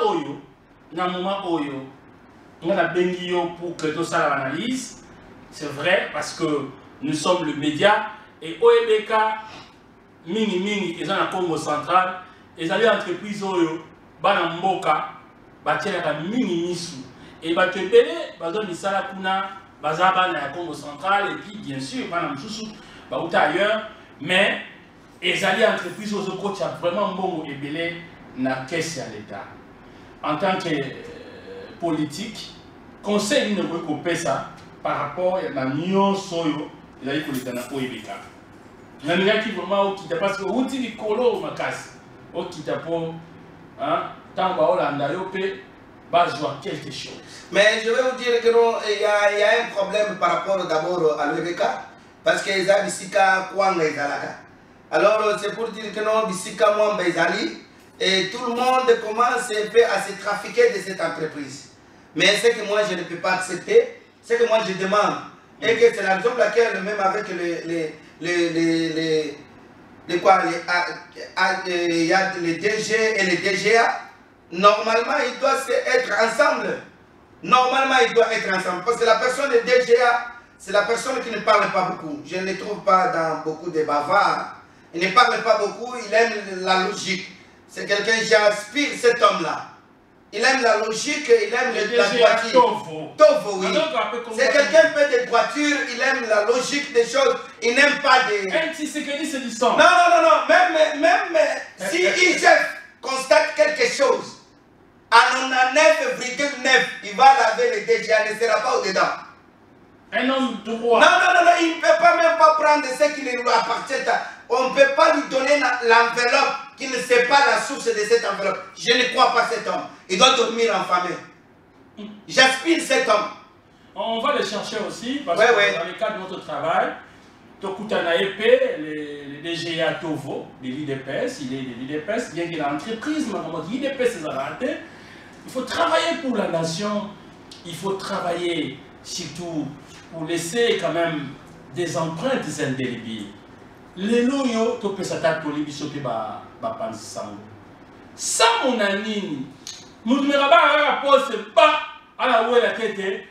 oyo on a bengi yo pour que tout ça l'analyse. C'est vrai parce que nous sommes le média et OEBK, Mini, ils ont un Congo central, ils ont une entreprise Oyo, Banamboka, Batiaka Mini Misu, et Batepele, Bazon Misala Kuna, Bazaba na Congo central, et puis bien sûr, Banamsusu, Bauta ailleurs, mais ils ont une entreprise Oyo qui a vraiment bon et belé na caisse à l'État. En tant que politique, conseil ne veut couper ça. Par rapport à la Nyon Soyo, il a dit que l'État n'a pas évolué. Il y a qui vraiment qui parce que outil du colo ma casse, qui t'a pas, tant que Hollande va jouer quelque chose. Mais je vais vous dire que non, il y a un problème par rapport d'abord à l'EBK, parce que les Bisika Kwanga et Zalaka. Alors c'est pour dire que non, Bisika Mwamba et Zali, et tout le monde commence un peu à se trafiquer de cette entreprise. Mais ce que moi je ne peux pas accepter, c'est que moi je demande, et que c'est la raison pour laquelle même avec il y a les DG et les DGA, normalement ils doivent être ensemble. Normalement ils doivent être ensemble. Parce que la personne de DGA, c'est la personne qui ne parle pas beaucoup. Je ne le trouve pas dans beaucoup de bavards. Il ne parle pas beaucoup, il aime la logique. C'est quelqu'un, j'inspire cet homme-là. Il aime la logique, il aime la droiture. Tovo, oui. C'est quelqu'un peu de droiture, il aime la logique des choses, il n'aime pas des... c'est du sang. Non. Même si IGF constate quelque chose, à 99,9, il va laver les DGA, ne sera pas au-dedans. Un homme droit. Non, il ne peut pas même pas prendre ce qui ne lui appartient. On ne peut pas lui donner l'enveloppe qui ne sait pas la source de cette enveloppe. Je ne crois pas cet homme. Il doit dormir en famille. J'aspire cet homme. On va le chercher aussi, parce que dans le cadre de notre travail, Tokutana Epe, le DGA Tovo, de l'IDPS, il est de l'IDPS, bien qu'il ait l'entreprise, mais l'IDPS est raté. Il faut travailler pour la nation, il faut travailler surtout pour laisser quand même des empreintes indélébiles. Les loyaux, tu peux s'attaquer pour les bisous qui va penser ça. Ça, mon ami, nous ne mettons pas la pose, pas à la où la tête.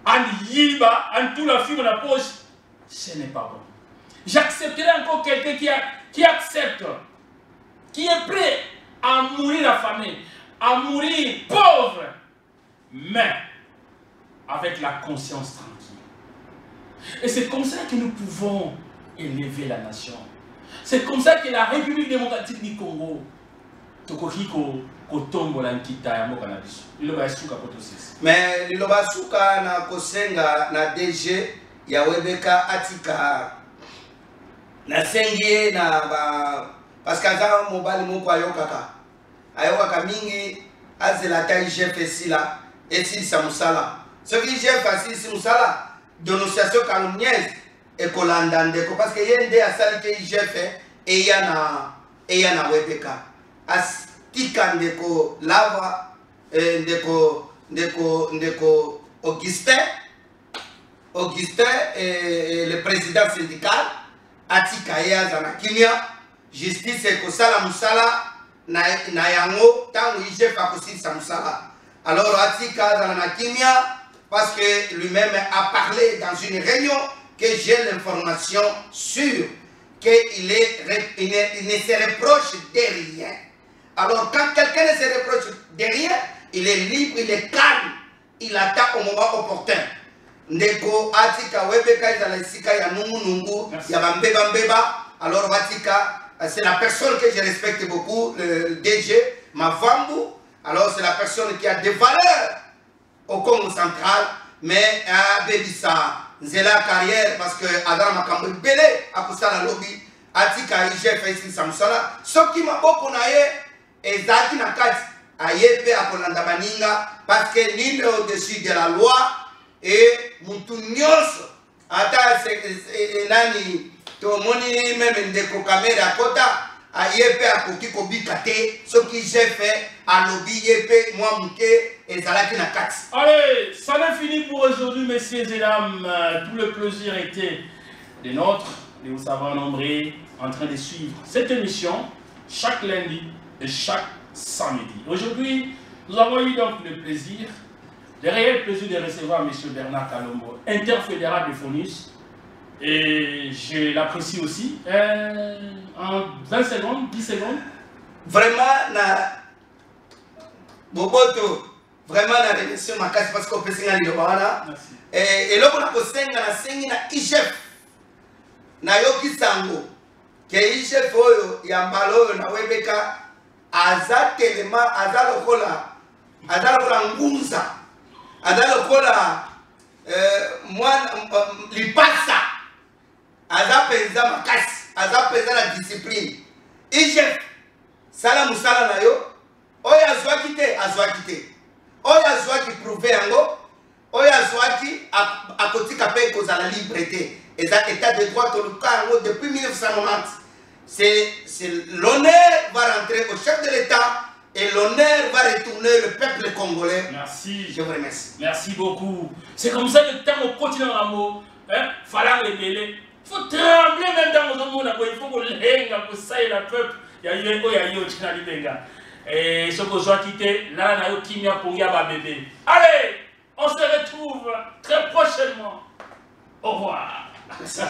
En yiba, en tout la fume dans la poche, ce n'est pas bon. J'accepterai encore quelqu'un qui accepte, qui est prêt à mourir affamé, à mourir pauvre, mais avec la conscience tranquille. Et c'est comme ça que nous pouvons élever la nation. C'est comme ça que la République démocratique du Congo, mais liloba suka na kosenga na DG ya Webeka atika na sengie na ba parce que za mobali moko ayokaka mingi azela ta IGF esila esi samusala ce qui IGF asisi musala dénonciation calomnieuse et kolanda ndeko parce que yende asali ke IGF et yana Webeka tika ndeko lava ndeko Augustin le président syndical atika yaza na kimia justice ekosala musala na yango tango IGF akosilisa musala alors atika yaza na kimia parce que lui-même a parlé dans une réunion que j'ai l'information sûre qu'il ne se reproche de rien. Alors quand quelqu'un ne se reproche de rien, il est libre, il est calme, il attend au moment opportun. Ndeko atika webeka izala isika ya nungu nungu ya bambeba mbeba. Alors Vatika, c'est la personne que je respecte beaucoup, le DG Mavambu. Alors c'est la personne qui a des valeurs au Congo central, mais à Bébissa, c'est la carrière parce que Adam Makambo Belé a poussé la lobby, Atika IGF ici Samsala, ce qui m'a beaucoup naïe, et Zaki Nakati, Ayepe à Kolanda Baninga, parce que l'île est au-dessus de la loi, et Moutounios, Ata Nani, Tomoni même Ndeko Kamera Kota, Ayepe à Kokiko Bikate, ce qui j'ai fait à lobby, Yepe, moi Mouké, et Zalaki Nakati. Allez, ça n'est fini pour aujourd'hui, messieurs et dames. Tout le plaisir était des nôtres, de vous savoir nombreux, en train de suivre cette émission chaque lundi et chaque samedi. Aujourd'hui, nous avons eu donc le plaisir, le réel plaisir de recevoir M. Bernard Kalombo, interfédéral de FONUS. Et je l'apprécie aussi. En 20 secondes, 10 secondes. Vraiment, na Boboto, vraiment, na remercie ma casse parce qu'on peut signer le bana. Et là, on a posé na sengi na IGF. Na yoki sango. Que IGF oyo yambalo na webeka aza telema aza lokola ngunza aza lokola mwana lipasa aza penza makasi aza penza la discipline IGF sala musala na yo oyo azwaki te oyo azwaki prouver yango oyo azwaki akotika pe kozala liberté eza état de droit toluka yango depuis 1990. C'est l'honneur va rentrer au chef de l'État et l'honneur va retourner le peuple congolais. Merci. Je vous remercie. Merci beaucoup. C'est comme ça que le temps au continent l'amour, fallait les mêler. Il faut trembler même dans nos monde. Il faut qu'on l'aigne, qu'on saille le peuple. Il y a eu un peu, il y a eu au Tchina Libenga. Et ce qu'on soit quitté, là, on a eu Kimia pour Yaba bébé. Allez, on se retrouve très prochainement. Au revoir. Merci.